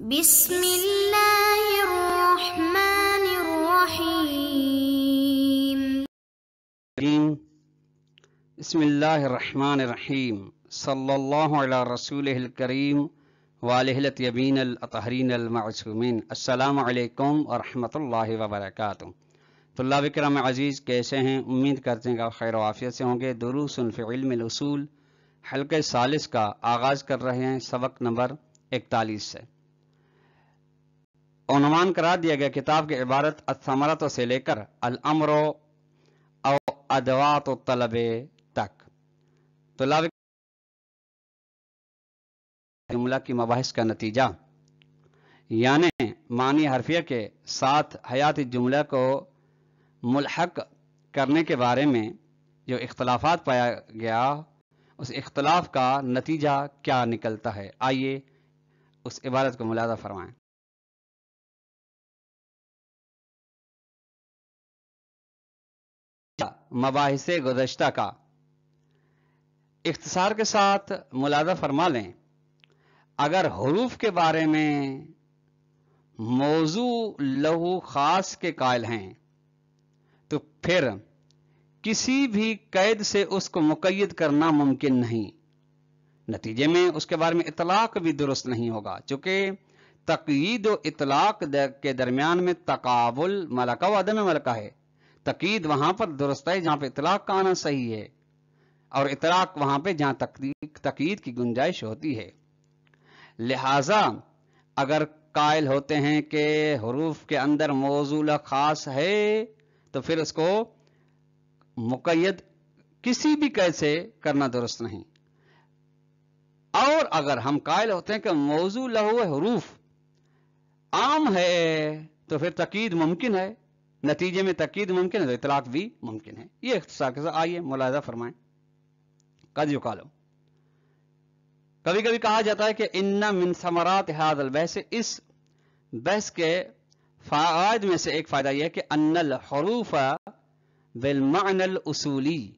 بسم اللہ الرحمن الرحیم بسم اللہ الرحمن الرحیم صلی اللہ علی رسولہ الکریم وآلہ الطیبین الطاہرین المعصومین۔ السلام علیکم ورحمۃ اللہ وبرکاتہ۔ طلاب کرام عزیز، کیسے ہیں؟ امید کرتے ہیں کہ خیر و عافیت سے ہوں گے۔ دروس فی علم الاصول حلقہ ثالث کا آغاز کر رہے ہیں سبق نمبر 41 سے۔ عنوان قرار دیا گیا کتاب کی عبارت الثمرۃ سے لے کر الامر او ادوات الطلب تک۔ طلاب جملہ کی مباحث کا نتیجہ، یعنی معنی حرفیہ کے ساتھ حیاتی جملہ کو ملحق کرنے کے بارے میں جو اختلافات پایا گیا، اس اختلاف کا نتیجہ کیا نکلتا ہے، آئیے اس عبارت کو ملاحظہ فرمائیں۔ مباحث گزشتہ کا اختصار کے ساتھ ملاحظہ فرما لیں۔ اگر حروف کے بارے میں موضوع لہو خاص کے قائل ہیں تو پھر کسی بھی قید سے اس کو مقید کرنا ممکن نہیں، نتیجے میں اس کے بارے میں اطلاق بھی درست نہیں ہوگا، چونکہ تقیید و اطلاق کے درمیان میں تقابل ملکہ و عدم ملکہ ہے۔ تقیید وہاں پر درست ہے جہاں پہ اطلاق کا آنا صحیح ہے، اور اطلاق وہاں پہ جہاں تقیید کی گنجائش ہوتی ہے۔ لہذا اگر قائل ہوتے ہیں کہ حروف کے اندر موضوع خاص ہے تو پھر اس کو مقید کسی بھی قید سے کرنا درست نہیں، اور اگر ہم قائل ہوتے ہیں کہ موضوع لہو حروف عام ہے تو پھر تقیید ممکن ہے، نتیجے میں تقیید ممکن ہے تو اطلاق بھی ممکن ہے۔ یہ اختصار کے ساتھ آئیے ملاحظہ فرمائیں۔ قد یقالو، کبھی کبھی کہا جاتا ہے کہ ان من ثمرات هذا البحث، اس بحث کے فوائد میں سے ایک فائدہ یہ ہے کہ ان الحروف بالمعنى الاصولی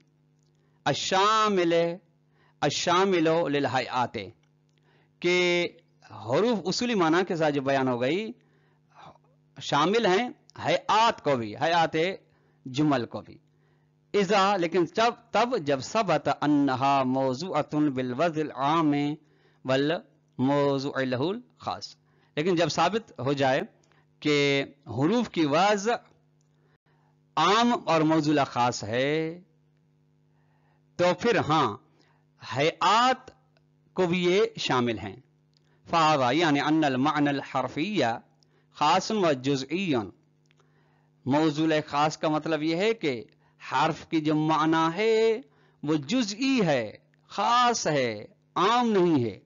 الشامل للہیئات، کہ حروف اصولی معنی کے ساتھ جو بیان ہو گئی شامل ہیں ہیئات کو بھی، ہیئات جمل کو بھی۔ اذا، لیکن تب جب ثبت انہا موضوعۃ بالوضع العام والموضوع لہ الخاص، لیکن جب ثابت ہو جائے کہ حروف کی وضع عام اور موضوع خاص ہے تو پھر ہاں ہیئات کو بھی یہ شامل ہیں۔ فہذا یعنی ان المعنى الحرفی خاص و جزئی، موضوع خاص کا مطلب یہ ہے کہ حرف کی جو معنی ہے وہ جزئی ہے، خاص ہے، عام نہیں ہے۔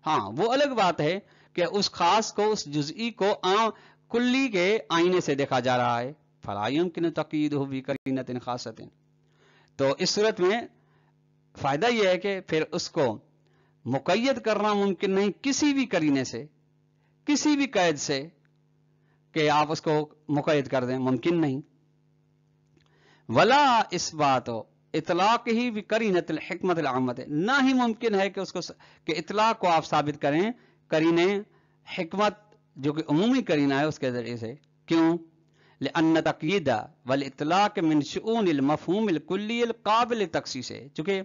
ہاں وہ الگ بات ہے کہ اس خاص کو، اس جزئی کو عام کلی کے آئینے سے دیکھا جا رہا ہے، فلا يمكن تقییدہ بقرینۃ خاصۃ، تو اس صورت میں فائدہ یہ ہے کہ پھر اس کو مقید کرنا ممکن نہیں کسی بھی قرینے سے، کسی بھی قید سے کہ آپ اس کو مقید کر دیں، ممکن نہیں۔ ولا اثبات اطلاق ہی بقرینۃ الحکمت العامۃ، نہ ہی ممکن ہے کہ اس کو کہ اطلاق کو آپ ثابت کریں قرینے حکمت جو کہ عمومی قرینہ ہے اس کے ذریعے سے۔ کیوں؟ لأن تقیید والاطلاق من شؤون المفہوم الکلی القابل تخصیص ہے، چونکہ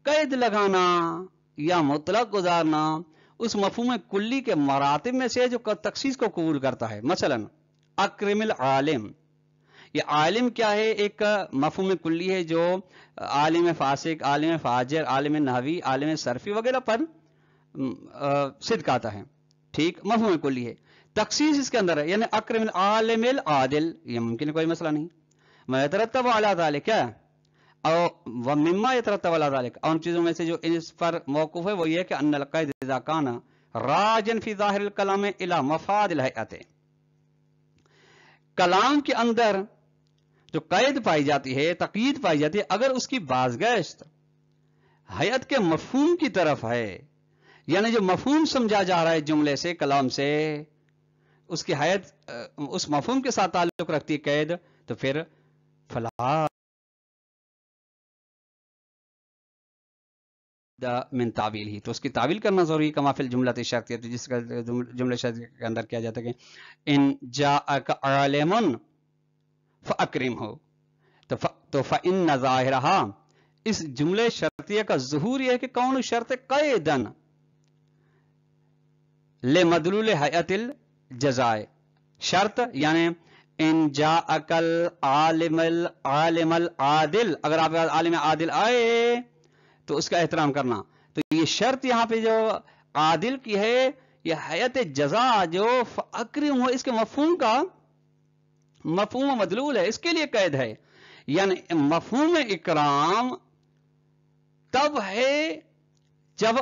قید لگانا یا مطلق گزارنا اس مفہوم کلی کے مراتب میں سے جو تخصیص کو قبول کرتا ہے۔ مثلا اکرم العالم، یہ عالم کیا ہے؟ ایک مفہوم کلی ہے جو عالم فاسق، عالم فاجر، عالم نحوی، عالم صرفی وغیرہ پر صدق آتا ہے، ٹھیک، مفہوم کلی ہے۔ تخصیص اس کے اندر ہے، یعنی اکرم العالم العادل، یہ ممکن کوئی مسئلہ نہیں۔ ما یترتب علی ذلک، او ومما یترتب علی ذلک، اور ان چیزوں میں سے جو اس پر موقوف ہے وہ یہ ہے کہ ان القید اذا کان راجن فی ظاہر الکلام الی مفاد الہیئۃ، کلام کے اندر جو قید پائی جاتی ہے، تقیید پائی جاتی ہے، اگر اس کی بازگشت ہیئت کے مفہوم کی طرف ہے، یعنی جو مفہوم سمجھا جا رہا ہے جملے سے، کلام سے، اس کی ہیئت اس مفہوم کے ساتھ تعلق رکھتی ہے قید، تو پھر فلا من تعویل ہی، تو اس کی تعویل کرنا ضروری ہے، کما فی الجملۃ شرطیہ، جس کا جملہ شرطیہ کے اندر کیا جاتا ہے کہ ان جاءک عالم فاکرمہ، تو فإن ظاہرہا، اس جملے شرطیہ کا ظہور یہ ہے کہ کون شرط قیدن لمدلول حیات الجزاء، شرط یعنی ان جاءک العالم العادل، اگر آپ عالم عادل آئے تو اس کا احترام کرنا، تو یہ شرط یہاں پہ جو عادل کی ہے یہ حیات جزا جو فاکرم ہو، اس کے مفہوم کا مفہوم مدلول ہے، اس کے لیے قید ہے، یعنی مفہوم اکرام تب ہے جب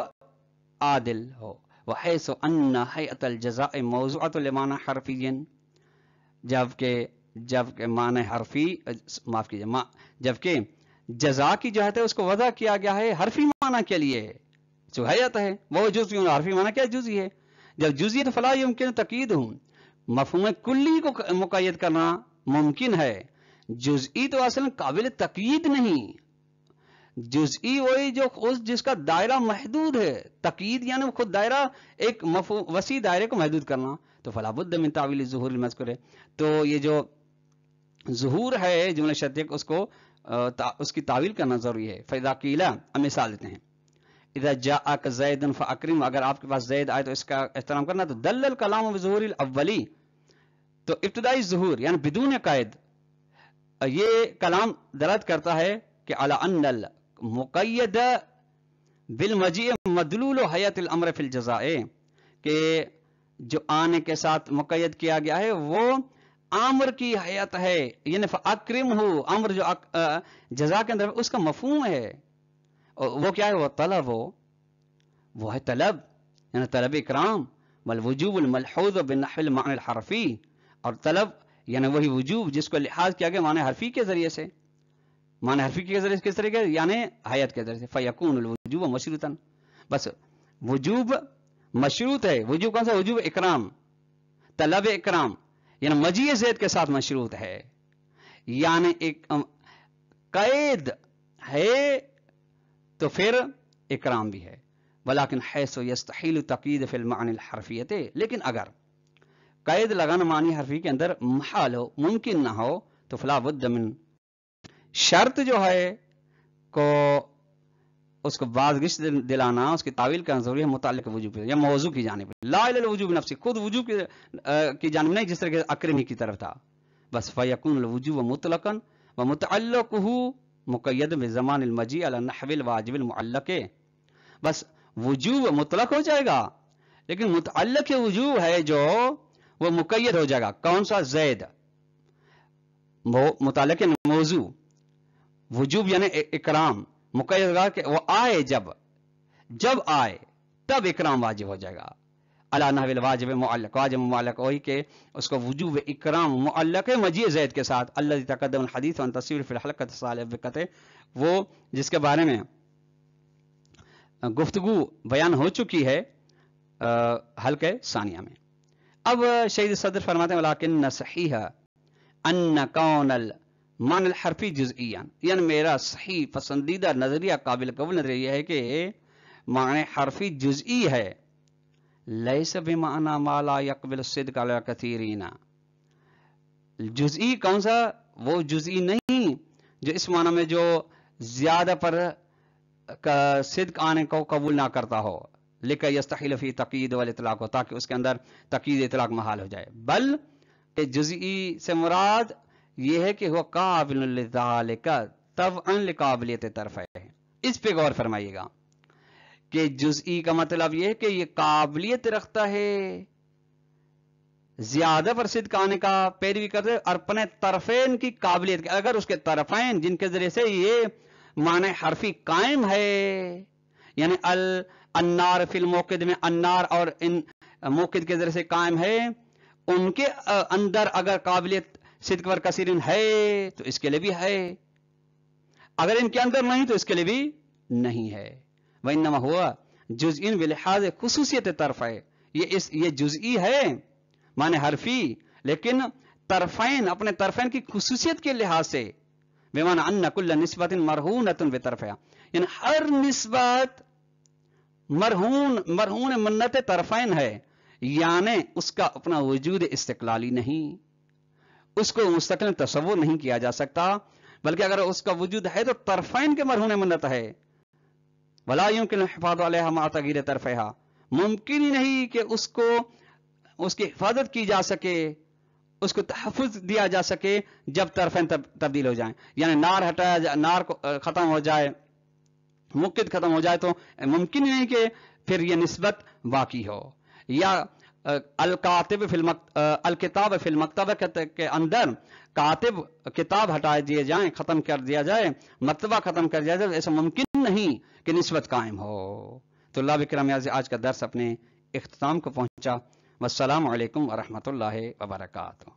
عادل ہو، وحیث ان حیات الجزاء موضوعۃ لمعنی حرفی، جبکہ معنی حرفی، معاف کیجیے، جبکہ جزا کی جو ہے اس کو وضع کیا گیا ہے حرفی معنی کے لیے، جو حیات ہے وہ جزئی، حرفی معنی کیا جزئی ہے، جب جزئی تو فلا یمکن تقیید ہوں، مفہوم کلی کو مقید کرنا ممکن ہے، جزئی تو اصلا قابل تقیید نہیں، جزئی وہی جو جس کا دائرہ محدود ہے، تقیید یعنی خود دائرہ ایک وسیع دائرے کو محدود کرنا، تو فلا بد من تعویل الظہور المذکور، تو یہ جو ظہور ہے جملہ شرطیہ اس کی تعویل کرنا ضروری ہے۔ فاذا قیل، ہم مثال دیتے ہیں، اذا جاءک زید فاکرم، اگر آپ کے پاس زید آئے تو اس کا احترام کرنا، تو دل الکلام بظہور الاولی، تو ابتدائی ظہور یعنی بدون قید، یہ کلام دلالت کرتا ہے کہ علی ان المقید بالمجیء مدلول حیات الامر فی الجزاء، کہ جو آنے کے ساتھ مقید کیا گیا ہے وہ امر کی حیات ہے، یعنی فاکرم ہو، امر جو جزا کے اندر اس کا مفہوم ہے، وہ کیا ہے، وہ طلب ہو، وہ ہے طلب، یعنی طلب اکرام، والوجوب الملحوظ بالنحو المعنی الحرفی، اور طلب یعنی وہی وجوب جس کو لحاظ کیا گیا معنی حرفی کے ذریعے سے، معنی حرفی کے ذریعے سے کس طریقے یعنی حیات کے ذریعے سے، فیکون الوجوب مشروطا، بس وجوب مشروط ہے، وجوب کون سا، وجوب اکرام، طلب اکرام، یعنی مجیء زید کے ساتھ مشروط ہے، یعنی ایک قید ہے تو پھر اکرام بھی ہے، ولیکن حیث یستحیل تقید فی المعنی الحرفیت، لیکن اگر قید لگانا معنی حرفی کے اندر محال ہو، ممکن نہ ہو، تو فلا بد من، شرط جو ہے کو اس کو بازگشت دلانا، اس کی تعویل کرنا ضروری ہے متعلق وجوب یا موضوع کی جانب، لا الی الوجوب نفسی، خود وجوب کی جانب نہیں، جس طرح کہ اکرمی کی طرف تھا، بس فیکون الوجوب مطلقا ومتعلقہ مقید بزمان المجیء علی النحو الواجب المعلق، بس وجوب مطلق ہو جائے گا، لیکن متعلق وجوب ہے جو وہ مقید ہو جائے گا، کون سا، زید، متعلق موضوع، وجوب یعنی اکرام، مقید ہوگا کہ وہ آئے، جب آئے تب اکرام واجب ہو جائے گا، علی نحو الواجب معلق، واجب معلق وہی کہ اس کو وجوب اکرام معلق ہے مجیء زید کے ساتھ، الذی تقدم الحدیث عن تصویر فی الحلقۃ السابقۃ، وہ جس کے بارے میں گفتگو بیان ہو چکی ہے حلقہ ثانیہ میں۔ اب شہید صدر فرماتے ہیں ولیکن صحیح ان کون المعنی الحرفی جزئیا، یعنی میرا صحیح پسندیدہ نظریہ، قابل قبول نظریہ یہ ہے کہ معنی حرفی جزئی ہے، لیس بمعنی ما لا یقبل الصدق علی کثیرین، جزئی کون سا، وہ جزئی نہیں جو اس معنی میں جو زیادہ پر صدق آنے کو قبول نہ کرتا ہو، لکہ یستحیل فی تقیید والاطلاق ہو، تاکہ اس کے اندر تقیید اطلاق محال ہو جائے، بل جزئی سے مراد یہ ہے کہ وہ قابل لذالک طبعا لقابلیت طرف ہے، اس پہ غور فرمائیے گا کہ جزئی کا مطلب یہ ہے کہ یہ قابلیت رکھتا ہے زیادہ پر صدق آنے کا، پیروی کرتے اور اپنے طرفین کی قابلیت کے، اگر اس کے طرفین جن کے ذریعے سے یہ معنی حرفی قائم ہے، یعنی النار فی الموقد میں النار اور ان موقد کے ذریعے سے قائم ہے، ان کے اندر اگر قابلیت صدق پر کثیرن ہے تو اس کے لیے بھی ہے، اگر ان کے اندر نہیں تو اس کے لیے بھی نہیں ہے، وانما ہوا جزئی بلحاظ خصوصیت طرف ہے، یہ جزئی ہے معنی حرفی، لیکن طرفین اپنے طرفین کی خصوصیت کے لحاظ سے، بمعنی ان کل نسبت مرہونۃ بطرفها، یعنی ہر نسبت مرہون منت طرفین ہے، یعنی اس کا اپنا وجود استقلالی نہیں، اس کو مستقل تصور نہیں کیا جا سکتا، بلکہ اگر اس کا وجود ہے تو طرفین کے مرہون منت ہے۔ ولا يمكن الحفاظ عليها مع تغيير طرفها، ممکن ہی نہیں کہ اس کی حفاظت کی جا سکے، اس کو تحفظ دیا جا سکے جب طرفین تبدیل ہو جائیں، یعنی نار کو ختم ہو جائے، موقد ختم ہو جائے تو ممکن ہی نہیں کہ پھر یہ نسبت باقی ہو۔ یا الکاتب الکتاب فی المکتبہ کے اندر کاتب کتاب ہٹا دیے جائیں، ختم کر دیا جائے، مکتبہ ختم کر دیا جائے، ایسا ممکن نہیں کہ نسبت قائم ہو۔ تو اللہ کرام آج کا درس اپنے اختتام کو پہنچا۔ والسلام علیکم ورحمۃ اللہ وبرکاتہ۔